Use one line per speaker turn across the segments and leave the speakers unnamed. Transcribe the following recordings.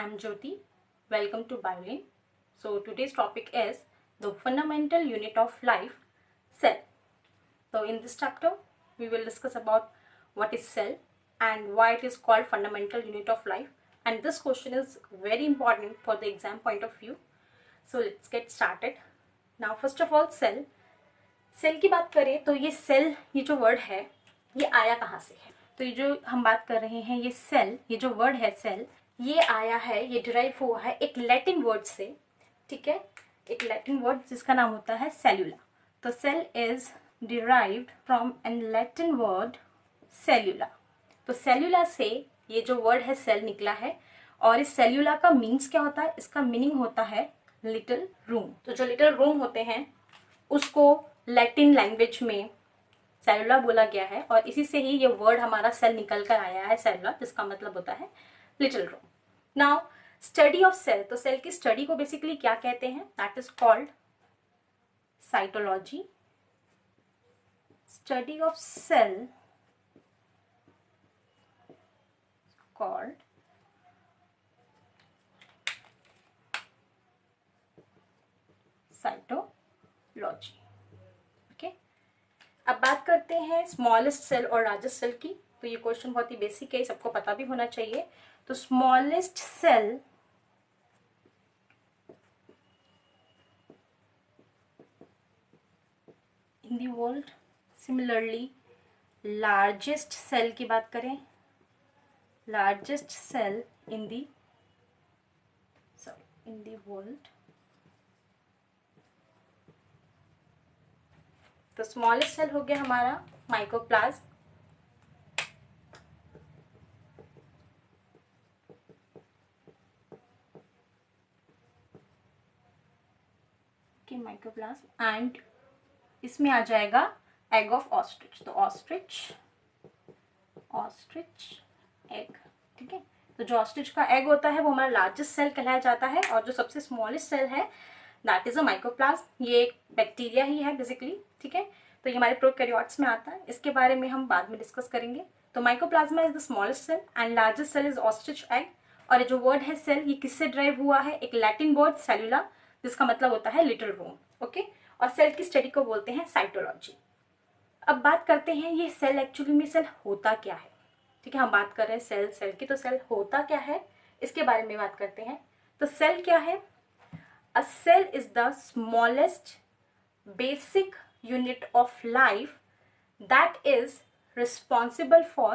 am Jyoti. Welcome to Biolin. So today's topic is the fundamental unit of life, cell. So in this chapter, we will discuss about what is cell and why it is called fundamental unit of life. And this question is very important for the exam point of view. So let's get started. Now first of all, cell. Cell की बात करें तो ये cell, ये जो word है ये आया कहाँ से है? तो ये जो हम बात कर रहे हैं ये सेल, ये जो वर्ड है सेल, ये आया है, ये डिराइव हुआ है एक लैटिन वर्ड से, ठीक है, एक लैटिन वर्ड जिसका नाम होता है सेल्यूला. तो cell is derived from an Latin word सेल्यूला. तो सेल्यूला से ये जो वर्ड है सेल निकला है. और इस सेल्यूला का मीन्स क्या होता है? इसका मीनिंग होता है लिटिल रूम. तो जो लिटिल रूम होते हैं उसको लैटिन लैंग्वेज में सेलुला बोला गया है और इसी से ही ये वर्ड हमारा सेल निकल कर आया है सेलुला, जिसका मतलब होता है little room. Now study of cell. तो सेल की स्टडी को बेसिकली क्या कहते हैं? That is called cytology. Study of cell called cytology. Okay, अब बात करते हैं स्मॉलेस्ट सेल और लार्जेस्ट सेल की. तो ये क्वेश्चन बहुत ही बेसिक है, सबको पता भी होना चाहिए. तो smallest cell in the world. Similarly largest cell की बात करें, largest cell in the world. तो स्मॉलेस्ट सेल हो गया हमारा माइकोप्लाज्म. माइकोप्लाज्म एंड इसमें आ जाएगा एग ऑफ ऑस्ट्रिच. तो ऑस्ट्रिच एग, ठीक है. तो जो ऑस्ट्रिच का एग होता है वो हमारा लार्जेस्ट सेल कहलाया जाता है. और जो सबसे स्मॉलेस्ट सेल है दैट इज अ माइकोप्लाज्म. ये एक बैक्टीरिया ही है बेसिकली, ठीक है. तो ये हमारे प्रोकैरियोट्स में आता है, इसके बारे में हम बाद में डिस्कस करेंगे. तो mycoplasma is the smallest cell and largest cell is ostrich egg. और ये जो वर्ड है सेल, ये किससे ड्राइव हुआ है? एक लैटिन वर्ड सेलुला, जिसका मतलब होता है लिटिल रूम. ओके, और सेल की स्टडी को बोलते हैं साइटोलॉजी. अब बात करते हैं ये सेल एक्चुअली में सेल होता क्या है. ठीक है, हम बात कर रहे हैं सेल की, तो सेल होता क्या है इसके बारे में बात करते हैं. तो सेल क्या है? A cell is the smallest basic unit of life that is responsible for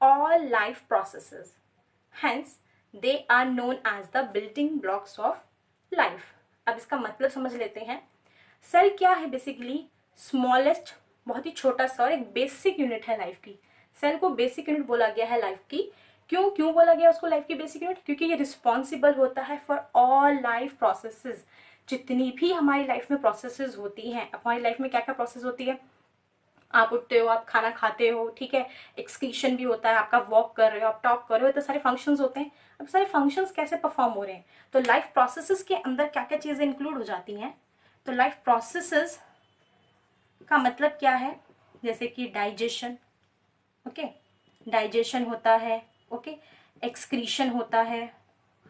all life processes. Hence, they are known as the building blocks of life. अब इसका मतलब समझ लेते हैं. सेल क्या है? बेसिकली स्मॉलेस्ट, बहुत ही छोटा सा और एक बेसिक यूनिट है लाइफ की. सेल को बेसिक यूनिट बोला गया है लाइफ की. क्यों बोला गया उसको लाइफ की बेसिक यूनिट? क्योंकि ये रिस्पॉन्सिबल होता है फॉर ऑल लाइफ प्रोसेसेस. जितनी भी हमारी लाइफ में प्रोसेसेस होती हैं. हमारी लाइफ में क्या क्या प्रोसेस होती है? आप उठते हो, आप खाना खाते हो, ठीक है, एक्सक्रीशन भी होता है, आपका वॉक कर रहे हो, आप टॉक कर रहे हो, तो सारे फंक्शंस होते हैं. अब सारे फंक्शंस कैसे परफॉर्म हो रहे हैं? तो लाइफ प्रोसेसेस के अंदर क्या क्या चीजें इंक्लूड हो जाती हैं? तो लाइफ प्रोसेसेस का मतलब क्या है? जैसे कि डाइजेशन, ओके, डाइजेशन होता है, ओके, एक्सक्रीशन होता है,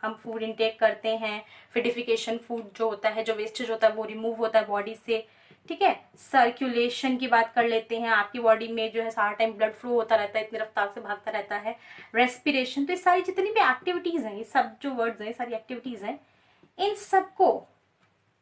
हम फूड इनटेक करते हैं, फिडिफिकेशन, फूड जो होता है, जो वेस्टेज होता है वो रिमूव होता है बॉडी से, ठीक है. सर्कुलेशन की बात कर लेते हैं, आपकी बॉडी में जो है सारा टाइम ब्लड फ्लो होता रहता है, इतनी रफ्तार से भागता रहता है. रेस्पिरेशन. तो ये सारी जितनी भी एक्टिविटीज हैं, ये सब जो वर्ड्स हैं, सारी एक्टिविटीज हैं, इन सबको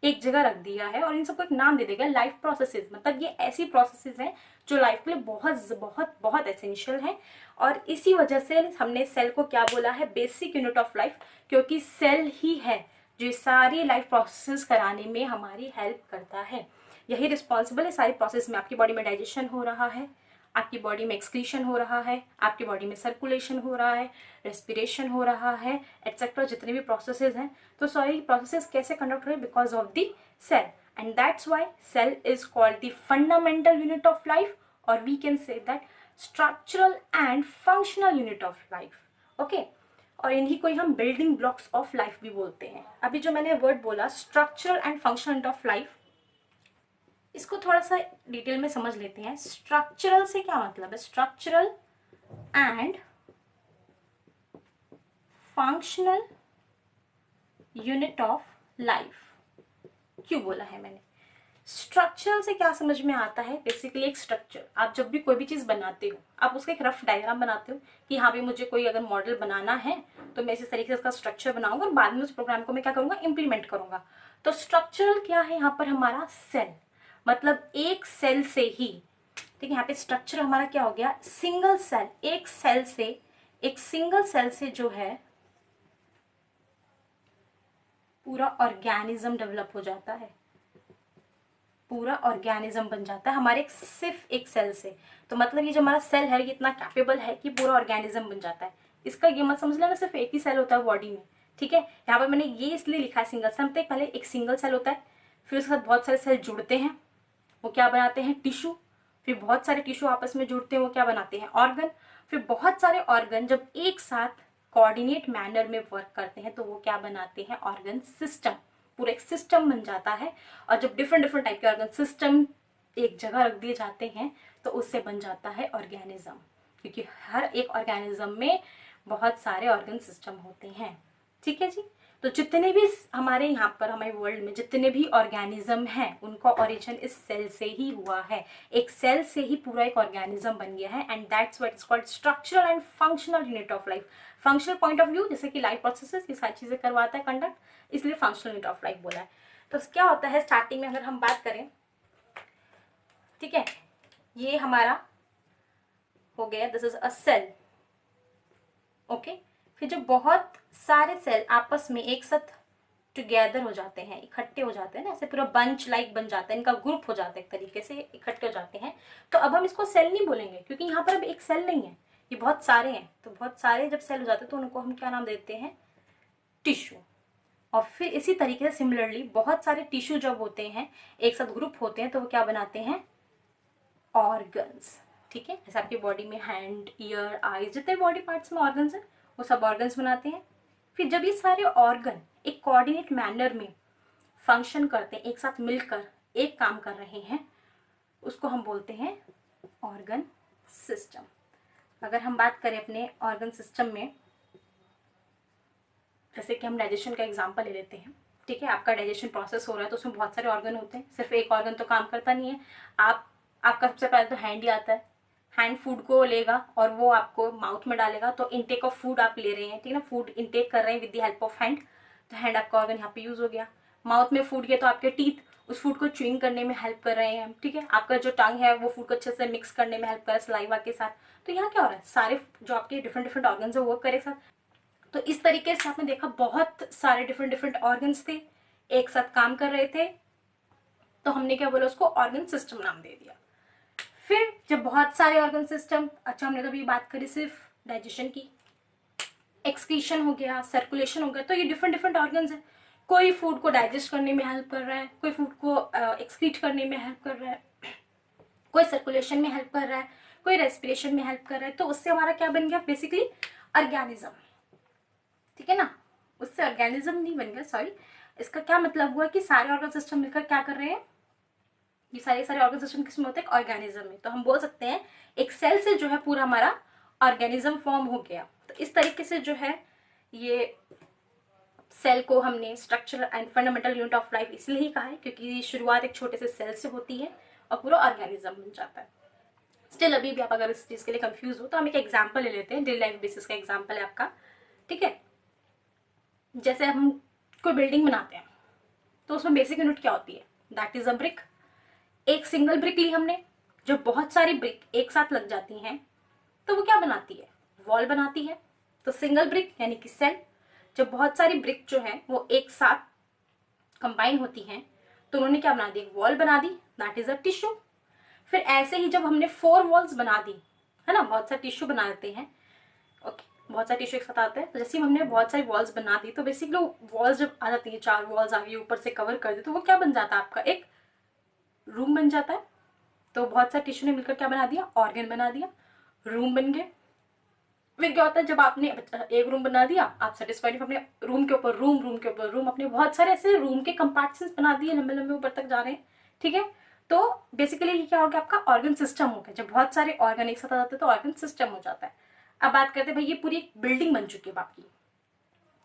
एक जगह रख दिया है और इन सबको एक नाम दे देगा लाइफ प्रोसेसेस. मतलब ये ऐसी प्रोसेसेस हैं जो लाइफ के लिए बहुत बहुत बहुत एसेंशियल है. और इसी वजह से हमने सेल को क्या बोला है? Basic unit of life. क्योंकि सेल ही है जो सारी लाइफ प्रोसेसेस कराने में हमारी हेल्प करता है. यही रिस्पॉन्सिबल है सारी प्रोसेस में. आपकी बॉडी में डाइजेशन हो रहा है, आपकी बॉडी में एक्सक्रीशन हो रहा है, आपकी बॉडी में सर्कुलेशन हो रहा है, रेस्पिरेशन हो रहा है, एटसेट्रा, जितने भी प्रोसेसेस हैं. तो सारी प्रोसेसेस कैसे कंडक्ट हो रहे हैं? Because of the cell. And that's why cell is called the fundamental unit of life, और we can say that structural and functional unit of life. Okay, और इन्हीं को ही हम बिल्डिंग ब्लॉक्स ऑफ लाइफ भी बोलते हैं. अभी जो मैंने वर्ड बोला structural and functional unit of life, इसको थोड़ा सा डिटेल में समझ लेते हैं. स्ट्रक्चरल से क्या मतलब है? Structural and functional unit of life. क्यों बोला है मैंने? स्ट्रक्चर से क्या समझ में आता है? बेसिकली एक स्ट्रक्चर, आप जब भी कोई भी चीज बनाते हो आप उसका एक रफ डायग्राम बनाते हो कि हाँ भी मुझे कोई अगर मॉडल बनाना है तो मैं इसी तरीके से उसका स्ट्रक्चर बनाऊंगा और बाद में उस प्रोग्राम को मैं क्या करूंगा, इंप्लीमेंट करूंगा। तो स्ट्रक्चरल क्या है यहाँ पर? हमारा सेल, मतलब एक सेल से ही, ठीक है, यहाँ पे स्ट्रक्चर हमारा क्या हो गया, सिंगल सेल, एक सेल से, एक सिंगल सेल से जो है पूरा ऑर्गेनिज्म डेवलप हो जाता है, पूरा ऑर्गेनिज्म बन जाता है हमारे सिर्फ एक सेल से। तो मतलब ये जो हमारा सेल है ये इतना कैपेबल है कि पूरा ऑर्गेनिज्म बन जाता है। इसका ये मत समझ लेना सिर्फ एक ही सेल होता है बॉडी में, ठीक है। यहाँ पर मैंने ये इसलिए लिखा है सिंगल सेल, मतलब पहले एक सिंगल सेल होता है, फिर उसके साथ बहुत सारे सेल जुड़ते हैं, वो क्या बनाते हैं, टिश्यू, फिर बहुत सारे टिश्यू आपस में जुड़ते हैं, वो क्या बनाते हैं, ऑर्गन, फिर बहुत सारे ऑर्गन जब एक साथ कोऑर्डिनेट मैनर में वर्क करते हैं तो वो क्या बनाते हैं, ऑर्गन सिस्टम, पूरा एक सिस्टम बन जाता है। और जब डिफरेंट डिफरेंट टाइप के ऑर्गन सिस्टम एक जगह रख दिए जाते हैं तो उससे बन जाता है ऑर्गेनिज्म, क्योंकि हर एक ऑर्गेनिज्म में बहुत सारे ऑर्गन सिस्टम होते हैं, ठीक है जी। तो जितने भी हमारे यहाँ पर हमारे वर्ल्ड में जितने भी ऑर्गेनिज्म हैं उनका ओरिजिन इस सेल से ही हुआ है, एक सेल से ही पूरा एक ऑर्गेनिज्म बन गया है। And that's what is called structural and functional unit of life. Functional point of view जैसे कि लाइफ प्रोसेसेस ये सारी चीजें करवाता है कंडक्ट, इसलिए फंक्शनल यूनिट ऑफ लाइफ बोला है। तो क्या होता है स्टार्टिंग में अगर हम बात करें, ठीक है, ये हमारा हो गया, this is a cell, okay. फिर जब बहुत सारे सेल आपस में एक साथ टुगेदर हो जाते हैं, इकट्ठे हो जाते हैं ना, ऐसे पूरा बंच लाइक बन जाता है, इनका ग्रुप हो जाता है, एक तरीके से इकट्ठे हो जाते हैं, तो अब हम इसको सेल नहीं बोलेंगे क्योंकि यहाँ पर अब एक सेल नहीं है, ये बहुत सारे हैं। तो बहुत सारे जब सेल हो जाते हैं तो उनको हम क्या नाम देते हैं, टिश्यू। और फिर इसी तरीके से सिमिलरली बहुत सारे टिश्यू जब होते हैं एक साथ ग्रुप होते हैं तो वो क्या बनाते हैं, ऑर्गन्स, ठीक है। जैसे आपकी बॉडी में हैंड, ईयर, आईज, जितने बॉडी पार्ट्स में ऑर्गन्स हैं वो सब ऑर्गन्स बनाते हैं। फिर जब ये सारे ऑर्गन एक कोऑर्डिनेट मैनर में फंक्शन करते हैं, एक साथ मिलकर एक काम कर रहे हैं, उसको हम बोलते हैं ऑर्गन सिस्टम। अगर हम बात करें अपने ऑर्गन सिस्टम में, जैसे कि हम डाइजेशन का एग्जांपल ले लेते हैं, ठीक है। आपका डाइजेशन प्रोसेस हो रहा है तो उसमें बहुत सारे ऑर्गन होते हैं, सिर्फ एक ऑर्गन तो काम करता नहीं है। आपका सबसे पहले तो हैंड ही आता है, हैंड फूड को लेगा और वो आपको माउथ में डालेगा, तो इनटेक ऑफ फूड आप ले रहे हैं, ठीक है ना, फूड इनटेक कर रहे हैं with the help of hand, तो हैंड आपका ऑर्गन यहाँ पे यूज हो गया। माउथ में फूड गया तो आपके टीथ उस फूड को च्यूइंग करने में हेल्प कर रहे हैं, ठीक है। आपका जो टंग है वो फूड को अच्छे से मिक्स करने में हेल्प कर रहा है सलाइवा के साथ। तो यहाँ क्या हो रहा है, सारे जो आपके डिफरेंट डिफरेंट ऑर्गन है वो करे साथ। तो इस तरीके से आपने देखा बहुत सारे डिफरेंट डिफरेंट ऑर्गन्स थे, एक साथ काम कर रहे थे, तो हमने क्या बोला, उसको ऑर्गन सिस्टम नाम दे दिया। फिर जब बहुत सारे ऑर्गन सिस्टम, अच्छा हमने तो अभी बात करी सिर्फ डाइजेशन की, एक्सक्रीशन हो गया, सर्कुलेशन हो गया, तो ये डिफरेंट डिफरेंट ऑर्गन्स हैं। कोई फूड को डाइजेस्ट करने में हेल्प कर रहा है, कोई फूड को एक्सक्रीट करने में हेल्प कर रहा है, कोई सर्कुलेशन में हेल्प कर रहा है, कोई रेस्पिरेशन में हेल्प कर रहा है। तो उससे हमारा क्या बन गया, बेसिकली ऑर्गेनिज्म, ठीक है ना। उससे ऑर्गेनिज्म नहीं बन गया, सॉरी, इसका क्या मतलब हुआ कि सारे ऑर्गन सिस्टम मिलकर क्या कर रहे हैं, ये सारे सारे ऑर्गन सिस्टम किसमें होते हैं, ऑर्गेनिज्म में। तो हम बोल सकते हैं एक सेल से जो है पूरा हमारा ऑर्गेनिज्म फॉर्म हो गया। तो इस तरीके से जो है ये सेल को हमने structure and fundamental unit of life इसलिए ही कहा है क्योंकि शुरुआत एक छोटे से सेल से होती है और पूरा ऑर्गेनिज्म बन जाता है। स्टिल अभी भी आप अगर इस चीज के लिए कंफ्यूज हो तो हम एक एग्जाम्पल ले लेते हैं, डेली लाइफ बेसिस का एग्जाम्पल है आपका, ठीक है। जैसे हम कोई बिल्डिंग बनाते हैं तो उसमें बेसिक यूनिट क्या होती है, दैट इज अ ब्रिक। एक सिंगल ब्रिक ली हमने, जब बहुत सारी ब्रिक एक साथ लग जाती हैं तो वो क्या बनाती है, वॉल बनाती है। तो सिंगल ब्रिक यानी कि सेल, जब बहुत सारी ब्रिक जो है वो एक साथ कंबाइन होती हैं तो उन्होंने क्या बना दी, एक वॉल बना दी, दैट इज अ टिश्यू। फिर ऐसे ही जब हमने 4 वॉल्स बना दी, है ना, बहुत सारे टिश्यू बना देते हैं, ओके, बहुत सारे टिश्यू एक साथ आते हैं, तो जैसे ही हमने बहुत सारी वॉल्स बना दी तो बेसिकली वॉल्स जब आ जाती है, 4 वॉल्स आगे ऊपर से कवर कर दी, तो वो क्या बन जाता है, आपका एक रूम बन जाता है। तो बहुत सारे टिश्यू ने मिलकर क्या बना दिया, ऑर्गन बना दिया, रूम बन गए। फिर क्या होता है, जब आपने एक रूम बना दिया, आप सेटिस्फाइड, अपने रूम के ऊपर रूम, रूम के ऊपर रूम, अपने बहुत सारे ऐसे रूम के कंपार्टमेंट्स बना दिए, लंबे लंबे ऊपर तक जा रहे हैं, ठीक है। तो बेसिकली ये क्या हो गया, आपका ऑर्गन सिस्टम हो गया। जब बहुत सारे ऑर्गन एक साथ आ जाते हैं तो ऑर्गन सिस्टम हो जाता है। अब बात करते हैं भाई, ये पूरी एक बिल्डिंग बन चुकी है आपकी,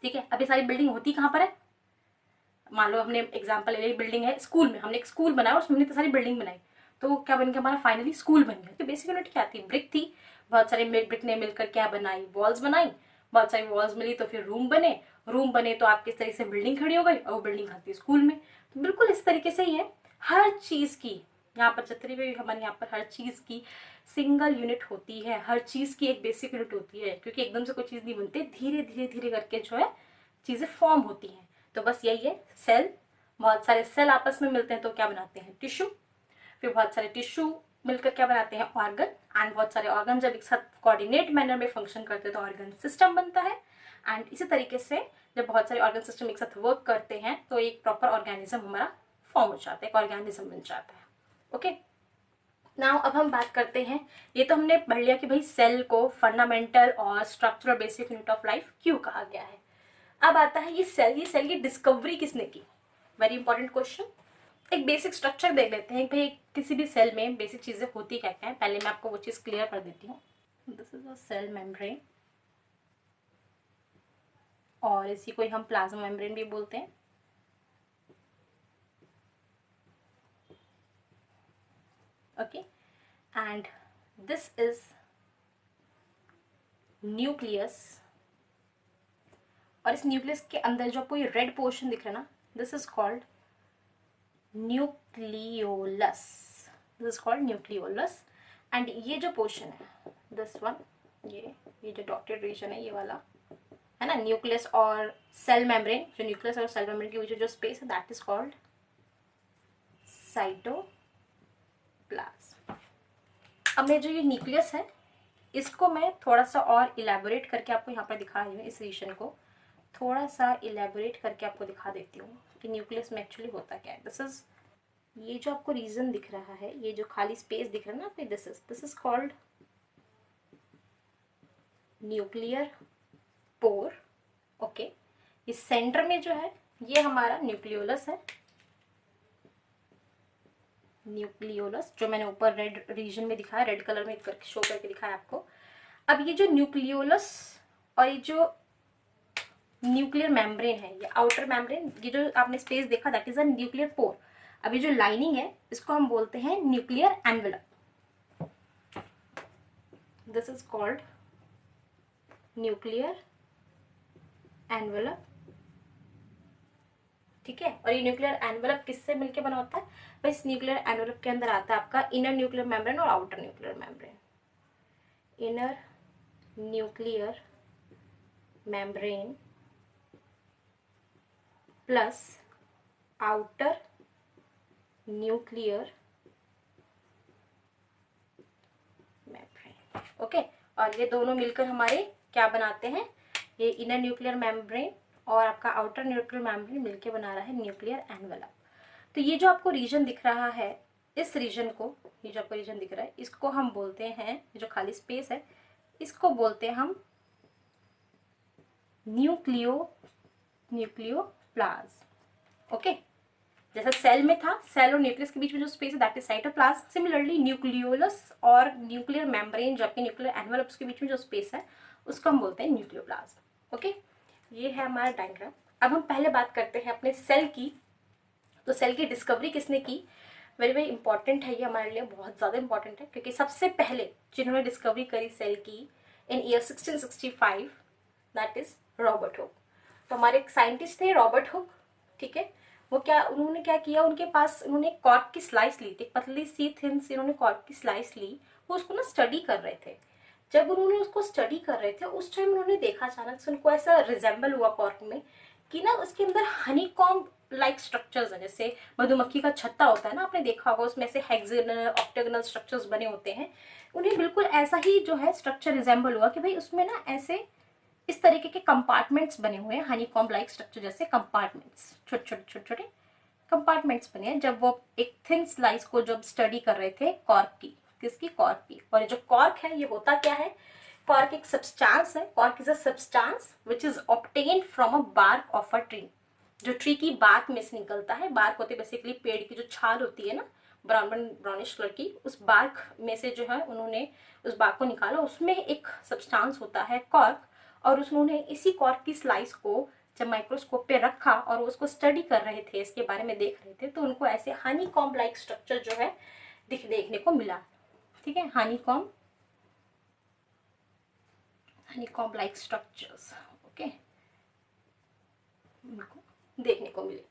ठीक है। अब ये सारी बिल्डिंग होती कहाँ पर है, मान लो हमने एग्जाम्पल ले लिया, बिल्डिंग है, स्कूल में हमने एक स्कूल बनाया, उसमें हमने इतनी सारी बिल्डिंग बनाई, तो वो क्या बन गया हमारा, फाइनली स्कूल बन गया। तो बेसिक यूनिट क्या थी, ब्रिक थी। बहुत सारे ब्रिक ने मिलकर क्या बनाई, वॉल्स बनाई। बहुत सारी वॉल्स मिली तो फिर रूम बने, रूम बने तो आपके इस तरीके से बिल्डिंग खड़ी हो गई, और वो बिल्डिंग आती है स्कूल में। तो बिल्कुल इस तरीके से ही है हर चीज की। यहाँ पर जितनी भी हमारे यहाँ पर हर चीज की सिंगल यूनिट होती है, हर चीज की एक बेसिक यूनिट होती है, क्योंकि एकदम से कोई चीज नहीं बनती, धीरे धीरे धीरे करके जो है चीजें फॉर्म होती हैं। तो बस यही है सेल। बहुत सारे सेल आपस में मिलते हैं तो क्या बनाते हैं, टिश्यू। फिर बहुत सारे टिश्यू मिलकर क्या बनाते हैं, ऑर्गन। एंड बहुत सारे ऑर्गन जब एक साथ कोऑर्डिनेट मैनर में फंक्शन करते हैं तो ऑर्गन सिस्टम बनता है। एंड इसी तरीके से जब बहुत सारे ऑर्गन सिस्टम एक साथ वर्क करते हैं तो एक प्रॉपर ऑर्गेनिज्म हमारा फॉर्म हो जाता है, एक ऑर्गेनिज्म बन जाता है। ओके, नाउ अब हम बात करते हैं, ये तो हमने पढ़ लिया कि भाई सेल को फंडामेंटल और structural basic unit of life क्यों कहा गया है। अब आता है ये सेल की डिस्कवरी किसने की, वेरी इंपॉर्टेंट क्वेश्चन। एक बेसिक स्ट्रक्चर देख लेते हैं भाई किसी भी सेल में बेसिक चीजें होती क्या क्या है। पहले मैं आपको वो चीज क्लियर कर देती हूँ। This is a cell membrane, और इसी को हम प्लाज्मा मेम्ब्रेन भी बोलते हैं। Okay, and this is nucleus, और इस न्यूक्लियस के अंदर जो आपको ये रेड पोर्शन दिख रहा है ना, this is called nucleolus, this is called nucleolus. And ये जो पोर्शन है, दिस वन, ये जो डॉटेड रीजन है ये वाला है ना, न्यूक्लियस और सेल मेम्ब्रेन, जो न्यूक्लियस और सेल मेम्ब्रेन के बीच जो स्पेस है दैट इज कॉल्ड साइटोप्लाज्म। अब मैं जो ये न्यूक्लियस है इसको मैं थोड़ा सा और इलेबोरेट करके आपको यहाँ पर दिखा रही हूँ, इस रीजन को थोड़ा सा इलेबोरेट करके आपको दिखा देती हूँ कि न्यूक्लियस में एक्चुअली होता क्या है। दिस इज, ये जो आपको रीजन दिख रहा है, ये जो खाली स्पेस दिख रहा है ना आपको, this is called nuclear pore. Okay, इस सेंटर में जो है ये हमारा न्यूक्लियोलस है, न्यूक्लियोलस जो मैंने ऊपर रेड रीजन में दिखाया, रेड कलर में शो करके दिखाया आपको। अब ये जो न्यूक्लियोलस और ये जो न्यूक्लियर मेम्ब्रेन है, ये आउटर मेम्ब्रेन, ये जो आपने स्पेस देखा that is a nuclear pore. अब ये जो लाइनिंग है इसको हम बोलते हैं nuclear envelope, this is called nuclear envelope. ठीक है, और ये न्यूक्लियर एनवेलप किससे मिलकर बना होता है, भाई इस न्यूक्लियर एनवेलप के अंदर आता है आपका इनर न्यूक्लियर मेम्ब्रेन और outer nuclear membrane. Inner nuclear membrane plus outer nuclear membrane. Okay, और ये दोनों मिलकर हमारे क्या बनाते हैं, ये इनर न्यूक्लियर मेम्ब्रेन और आपका आउटर न्यूक्लियर मेम्ब्रेन मिलकर बना रहा है न्यूक्लियर एनवेलप। तो ये जो आपको रीजन दिख रहा है, इस रीजन को, ये जो आपको रीजन दिख रहा है इसको हम बोलते हैं, ये जो खाली स्पेस है इसको बोलते हैं हम न्यूक्लियोप्लाज्म। ओके, जैसा सेल में था, सेल और न्यूक्लियस के बीच में जो स्पेस है that is cytoplasm. Similarly nucleolus और न्यूक्लियर मेम्ब्रेन जो आपके न्यूक्लियर एनवेलप्स के बीच में जो स्पेस है उसको हम बोलते हैं न्यूक्लियोप्लाज्म। ओके, ये है हमारा डायग्राम। अब हम पहले बात करते हैं अपने सेल की। तो सेल की डिस्कवरी किसने की, वेरी वेरी इंपॉर्टेंट है ये हमारे लिए, बहुत ज़्यादा इंपॉर्टेंट है, क्योंकि सबसे पहले जिन्होंने डिस्कवरी करी सेल की in year 1665 that is Robert Hooke. तो हमारे एक साइंटिस्ट थे रॉबर्ट हुक, ठीक है। वो क्या, उन्होंने क्या किया, उनके पास उन्होंने कॉर्क की स्लाइस ली थी, पतली सी थिन सी उन्होंने कॉर्क की स्लाइस ली। वो उसको ना स्टडी कर रहे थे। जब उन्होंने उसको स्टडी कर रहे थे उस टाइम उन्होंने देखा अचानक से उनको ऐसा रिजेंबल हुआ कॉर्क में कि ना उसके अंदर हनी कॉम्ब लाइक स्ट्रक्चर्स है, जैसे मधुमक्खी का छत्ता होता है ना, आपने देखा होगा उसमें से हेक्सागोनल ऑक्टागोनल स्ट्रक्चर्स बने होते हैं। उन्हें बिल्कुल ऐसा ही जो है स्ट्रक्चर रिजेंबल हुआ कि भाई उसमें ना ऐसे इस तरीके के कंपार्टमेंट्स बने हुए हैं, हनी कॉम्ब लाइक स्ट्रक्चर जैसे कंपार्टमेंट्स, छोटे छोटे छोटे छोटे कंपार्टमेंट्स बने हैं। जब वो एक थिन स्लाइस को जब स्टडी कर रहे थे कॉर्क की, किसकी, कॉर्क की। और ये जो कॉर्क है ये होता क्या है, कॉर्क एक सब्सटेंस है, cork is a substance which is obtained from a bark of a tree. जो ट्री की बार्क में से निकलता है, बार्क होती है बेसिकली पेड़ की जो छाल होती है ना, ब्राउनिश कलर की, उस बार्क में से जो है उन्होंने उस बार्क को निकाला, उसमें एक सब्सटेंस होता है कॉर्क, और उन्होंने इसी कॉर्क की स्लाइस को जब माइक्रोस्कोप पे रखा और वो उसको स्टडी कर रहे थे, इसके बारे में देख रहे थे, तो उनको ऐसे हनी कॉम्ब लाइक स्ट्रक्चर जो है देखने को मिला। ठीक है, Honey comb like structures, okay, उनको देखने को मिले।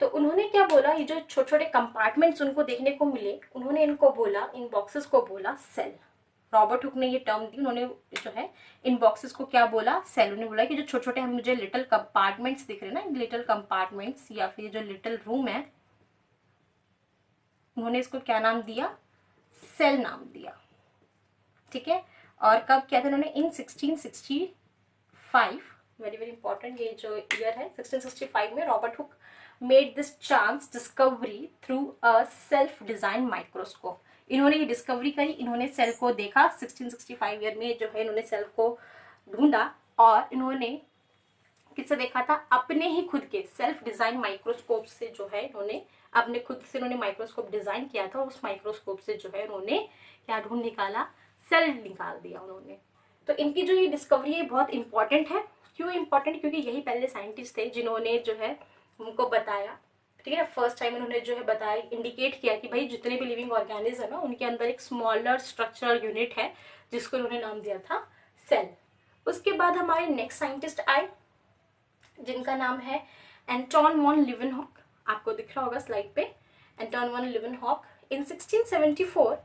तो उन्होंने क्या बोला, ये जो छोटे छोटे कंपार्टमेंट्स उनको देखने को मिले, उन्होंने इनको बोला, इन बॉक्सेस को बोला सेल। रॉबर्ट हुक ने ये टर्म दी, उन्होंने जो है इन बॉक्सेस को क्या बोला, सेल। उन्होंने बोला कि जो छोटे छोटे हम मुझे लिटिल कंपार्टमेंट्स दिख रहे हैं ना, लिटिल कंपार्टमेंट्स या फिर जो लिटिल रूम है, उन्होंने इसको क्या नाम दिया, सेल नाम दिया। ठीक है, और कब किया था उन्होंने, इन 1665, वेरी वेरी इंपॉर्टेंट ये जो ईयर है, 1665 में Robert Hooke made this chance discovery through a self design microscope. इन्होंने ये डिस्कवरी करी, इन्होंने सेल को देखा 1665 ईयर में, जो है इन्होंने सेल को ढूंढा, और इन्होंने किससे देखा था, अपने ही खुद के सेल्फ डिजाइन माइक्रोस्कोप से, जो है इन्होंने अपने खुद से इन्होंने माइक्रोस्कोप डिजाइन किया था, उस माइक्रोस्कोप से जो है उन्होंने क्या ढूंढ निकाला, सेल निकाल दिया उन्होंने। तो इनकी जो ये डिस्कवरी है बहुत इंपॉर्टेंट है। क्यों इंपॉर्टेंट, क्योंकि यही पहले साइंटिस्ट थे जिन्होंने जो है उनको बताया, ठीक है, फर्स्ट टाइम उन्होंने जो है बताया, इंडिकेट किया कि भाई जितने भी लिविंग ऑर्गेनिज्म है ना, उनके अंदर एक स्मॉलर स्ट्रक्चरल यूनिट है, जिसको उन्होंने नाम दिया था सेल। उसके बाद हमारे नेक्स्ट साइंटिस्ट आए, जिनका नाम है एंटोन वॉन लीवेनहॉक। आपको दिख रहा होगा स्लाइड पे, Anton von Leeuwenhoek. In 1674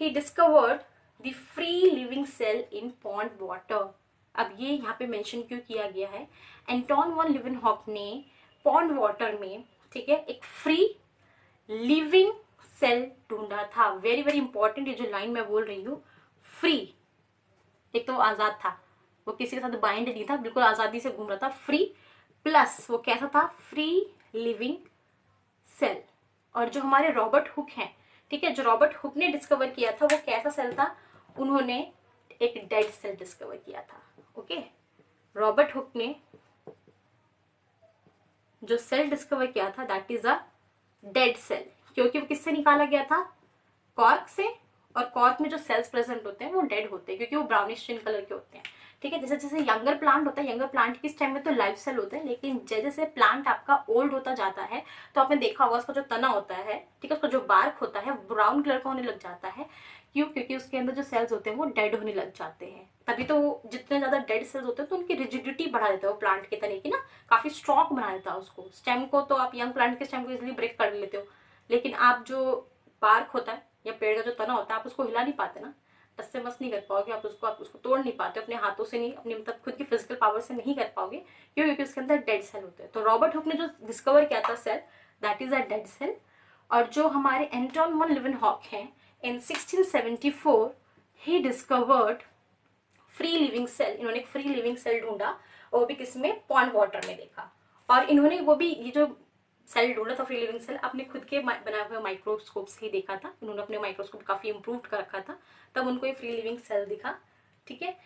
he discovered the free living cell in pond water। अब ये यहाँ पे मेंशन क्यों किया गया है, एंटोन वॉन लीवेनहॉक ने पॉन्ड वाटर में, ठीक है, एक फ्री लिविंग सेल ढूंढा था। वेरी वेरी इंपॉर्टेंट ये जो लाइन मैं बोल रही हूँ, फ्री, एक तो वो आजाद था, वो किसी के साथ बाइंड नहीं था, बिल्कुल आजादी से घूम रहा था, फ्री, प्लस वो कैसा था, फ्री लिविंग सेल। और जो हमारे रॉबर्ट हुक हैं, ठीक है, जो रॉबर्ट हुक ने डिस्कवर किया था वो कैसा सेल था, उन्होंने एक डेड सेल डिस्कवर किया था। ओके, रॉबर्ट हुक ने जो सेल डिस्कवर किया था that is a dead cell, क्योंकि वो किससे निकाला गया था, कॉर्क से, और कॉर्क में जो सेल्स प्रेजेंट होते हैं वो डेड होते हैं, क्योंकि वो ब्राउनिश ग्रीन कलर के होते हैं। ठीक है, जैसे जैसे यंगर प्लांट होता है, यंगर प्लांट किस टाइम में तो लाइव सेल होते हैं, लेकिन जैसे जैसे प्लांट आपका ओल्ड होता जाता है, तो आपने देखा होगा उसका जो तना होता है, ठीक है, उसका जो बार्क होता है ब्राउन कलर का होने लग जाता है। क्यों, क्योंकि उसके अंदर जो सेल्स होते हैं वो डेड होने लग जाते हैं। तभी तो जितने ज्यादा डेड सेल्स होते हैं तो उनकी रिजिडिटी बढ़ा देता है वो प्लांट के तने की ना, काफी स्ट्रॉन्ग बना देता है उसको। स्टेम को तो आप यंग प्लांट के स्टेम को इजिली ब्रेक कर लेते हो, लेकिन आप जो बार्क होता है या पेड़ का जो तना होता है, आप उसको हिला नहीं पाते ना, टस से मस नहीं कर पाओगे, आप उसको तोड़ नहीं पाते, अपने हाथों से नहीं, अपनी मतलब खुद की फिजिकल पावर से नहीं कर पाओगे। क्यों, क्योंकि उसके अंदर डेड सेल होते हैं। तो रॉबर्ट हुक ने जो डिस्कवर किया था cell, that is a dead cell. और जो हमारे एंटोन वॉन लीवेनहॉक हैं, in 1674 he discovered free living cell. इन्होंने एक फ्री लिविंग सेल ढूंढा, और वो भी किसमें, पॉन्ड वाटर में देखा। और इन्होंने वो भी ये जो सेल ढूंढा था फ्री लिविंग सेल, अपने खुद के बनाए हुए माइक्रोस्कोप से ही देखा था। उन्होंने अपने माइक्रोस्कोप काफी इंप्रूव कर रखा था, तब उनको ये फ्री लिविंग सेल दिखा। ठीक है,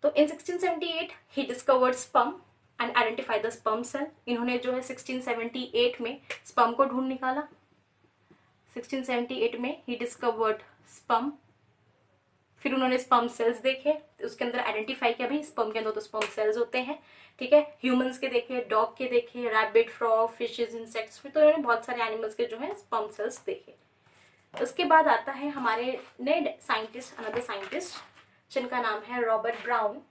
तो in 1678 he discovered sperm and identify the sperm cell. इन्होंने जो है 1678 में स्पर्म को ढूंढ निकाला। 1678 में ही डिस्कवर्ड स्पर्म। फिर उन्होंने स्पर्म सेल्स देखे, तो उसके अंदर आइडेंटिफाई किया भाई स्पर्म के अंदर तो स्पर्म सेल्स होते हैं। ठीक है, ह्यूमंस के देखे, डॉग के देखे, रैबिट, फ्रॉग, फिशेज, इंसेक्ट्स, फिर तो उन्होंने बहुत सारे एनिमल्स के जो है स्पर्म सेल्स देखे। उसके बाद आता है हमारे नए साइंटिस्ट, अनदर साइंटिस्ट, जिनका नाम है Robert Brown.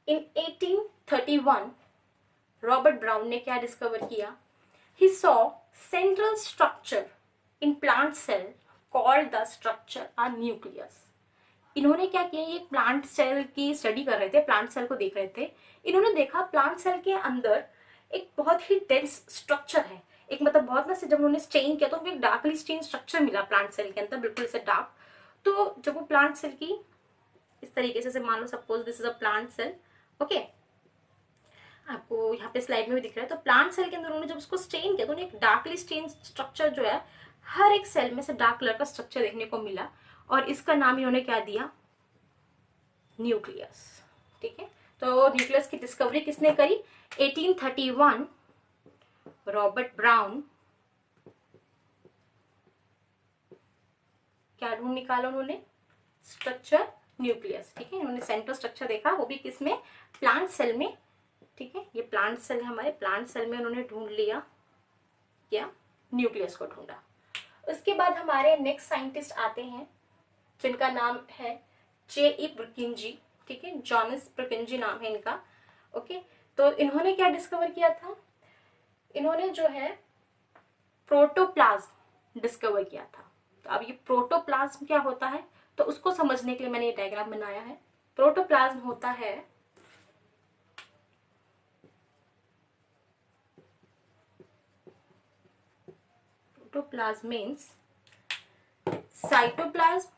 In 1831 Robert Brown ने क्या डिस्कवर किया, he saw central structure in plant cell called the structure a nucleus. इन्होंने क्या किया, ये प्लांट सेल की स्टडी कर रहे थे, प्लांट सेल को देख रहे थे। इन्होंने देखा प्लांट सेल के अंदर एक बहुत ही डेंस स्ट्रक्चर है, एक मतलब बहुत ना, जब उन्होंने स्टेन किया तो उनको एक डार्कली स्टेन स्ट्रक्चर मिला प्लांट सेल के अंदर, बिल्कुल से डार्क। तो जब वो प्लांट सेल की इस तरीके से मान लो, suppose this is a plant cell, okay, आपको यहाँ पे स्लाइड में भी दिख रहा है। तो प्लांट सेल के अंदर उन्होंने जब उसको स्टेन किया तो उन्हें एक डार्कली स्टेन स्ट्रक्चर जो है, हर एक सेल में से डार्क कलर का स्ट्रक्चर देखने को मिला, और इसका नाम इन्होंने क्या दिया, न्यूक्लियस। ठीक है, तो न्यूक्लियस की डिस्कवरी किसने करी, 1831 रॉबर्ट ब्राउन। क्या ढूंढ निकाला उन्होंने, स्ट्रक्चर न्यूक्लियस। ठीक है, इन्होंने सेंट्रल स्ट्रक्चर देखा, वो भी किसमें, प्लांट सेल में। ठीक है, ये प्लांट सेल है हमारे। प्लांट सेल में उन्होंने ढूंढ लिया, क्या, न्यूक्लियस को ढूंढा। उसके बाद हमारे नेक्स्ट साइंटिस्ट आते हैं जिनका नाम है J.E. Purkinje, ठीक है, जॉनस पुरकिंजी नाम है इनका। ओके, तो इन्होंने क्या डिस्कवर किया था, इन्होंने जो है प्रोटोप्लाज्म डिस्कवर किया था। तो अब ये प्रोटोप्लाज्म क्या होता है, तो उसको समझने के लिए मैंने ये डायग्राम बनाया है। प्रोटोप्लाज्म होता है protoplasm means cytoplasm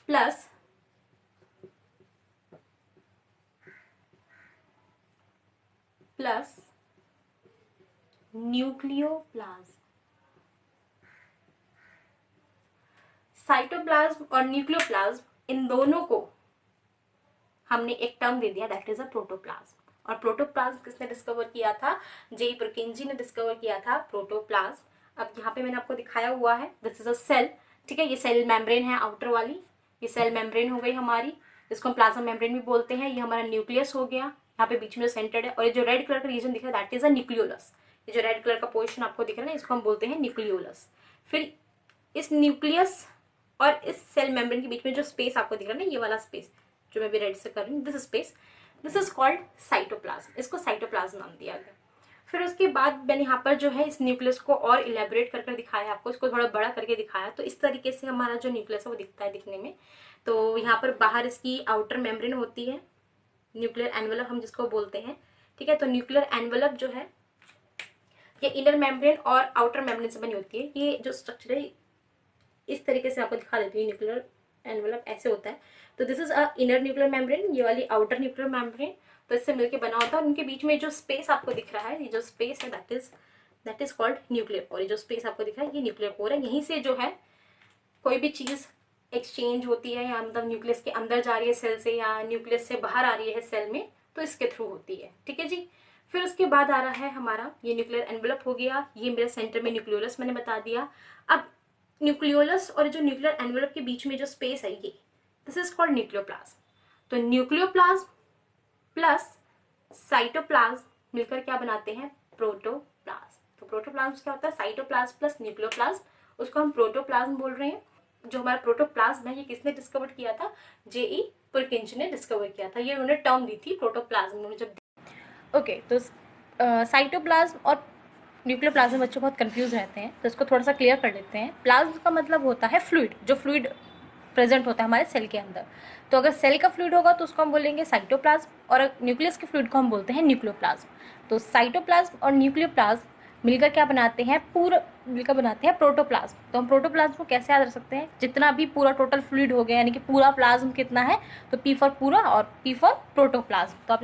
plus nucleoplasm. Cytoplasm और न्यूक्लियोप्लाज्म इन दोनों को हमने एक टर्म दे दिया, दैट इज अ प्रोटोप्लाज्म। और प्रोटोप्लाज्म किसने डिस्कवर किया था, J.E. Purkinje ने डिस्कवर किया था प्रोटोप्लाज्म। अब यहाँ पे मैंने आपको दिखाया हुआ है, दिस इज अ सेल, ठीक है, ये सेल मेम्ब्रेन है आउटर वाली, ये सेल मेम्ब्रेन हो गई हमारी, जिसको हम प्लाज्मा मेम्ब्रेन भी बोलते हैं। ये हमारा न्यूक्लियस हो गया, यहाँ पे बीच में सेंटर्ड है। और ये जो रेड कलर का रीजन दिख रहा है दैट इज अ न्यूक्लियोलस। ये जो रेड कलर का पोर्शन आपको दिख रहा है इसको हम बोलते हैं न्यूक्लियोलस। फिर इस न्यूक्लियस और इस सेल मेम्ब्रेन के बीच में जो स्पेस आपको दिख रहा है ना, ये वाला स्पेस जो मैं भी रेड से कर रही हूँ, this space, this is called cytoplasm. इसको साइटोप्लाज्म नाम दिया गया। फिर उसके बाद मैंने यहाँ पर जो है इस न्यूक्लियस को और इलेबोरेट कर दिखाया आपको, इसको थोड़ा बड़ा करके दिखाया। तो इस तरीके से हमारा जो न्यूक्लियस है वो दिखता है दिखने में। तो यहाँ पर बाहर इसकी आउटर मेम्ब्रेन होती है, न्यूक्लियर एनवेलप हम जिसको बोलते हैं, ठीक है। तो न्यूक्लियर एनवेलप जो है ये इनर मेम्ब्रेन और आउटर मेम्ब्रेन से बनी होती है। ये जो स्ट्रक्चर है इस तरीके से आपको दिखा देती हूँ, न्यूक्लियर एनवेलप ऐसे होता है। तो this is a inner nuclear membrane, ये वाली आउटर न्यूक्लियर मेम्ब्रेन। तो इससे मिलके बना होता है। और उनके बीच में जो स्पेस आपको दिख रहा है, ये जो स्पेस है that is called nuclear core. ये जो स्पेस आपको दिख रहा है ये न्यूक्लियर कोर है। यहीं से जो है कोई भी चीज एक्सचेंज होती है, या मतलब न्यूक्लियस के अंदर जा रही है सेल से, या न्यूक्लियस से बाहर आ रही है सेल में, तो इसके थ्रू होती है, ठीक है जी। फिर उसके बाद आ रहा है हमारा ये न्यूक्लियर एनवेलप हो गया, ये मेरे सेंटर में न्यूक्लियोलस मैंने बता दिया। अब न्यूक्लियोलस और जो न्यूक्लियर एनवेलप के बीच में जो स्पेस है ये, दिस इज कॉल्ड न्यूक्लियोप्लाज्म। तो न्यूक्लियोप्लाज्म प्लस साइटोप्लाज्म मिलकर क्या बनाते हैं, प्रोटोप्लाज्म। तो प्रोटोप्लाज्म क्या होता है, साइटोप्लाज्म प्लस न्यूक्लियोप्लाज्म, उसको हम प्रोटोप्लाज्म बोल रहे हैं। जो हमारा प्रोटोप्लाज्म है ये किसने डिस्कवर किया था, J.E. Purkinje ने डिस्कवर किया था। ये उन्होंने टर्म दी थी प्रोटोप्लाज्म उन्होंने जब ओके। तो साइटोप्लाज्म और न्यूक्लियोप्लाज्म बच्चे बहुत कंफ्यूज रहते हैं, तो इसको थोड़ा सा क्लियर कर लेते हैं। प्लाज्म का मतलब होता है फ्लूइड, जो फ्लूइड प्रेजेंट होता है हमारे सेल के अंदर। तो अगर सेल का फ्लूइड होगा तो उसको हम बोलेंगे साइटोप्लाज्म, और न्यूक्लियस के फ्लूइड को हम बोलते हैं न्यूक्लियोप्लाज्म। तो साइटोप्लाज्म और न्यूक्लियोप्लाज्म मिलकर क्या बनाते हैं, मिलकर बनाते हैं प्रोटोप्लाज्म। तो हम प्रोटोप्लाज्म को कैसे याद रख सकते हैं, जितना भी पूरा टोटल फ्लूइड हो गया, यानी कि पूरा प्लाज्म कितना है, तो P फॉर पूरा और P फॉर प्रोटोप्लाज्म। तो आप